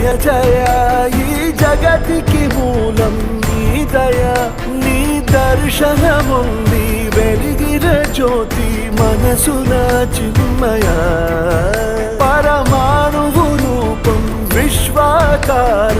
జయ జయ ఈ జగతికి మూలం నీ దయ నీ దర్శనముంది వెలిగిన జ్యోతి మనసున చిన్మయ పరమాణువు రూపం విశ్వాకార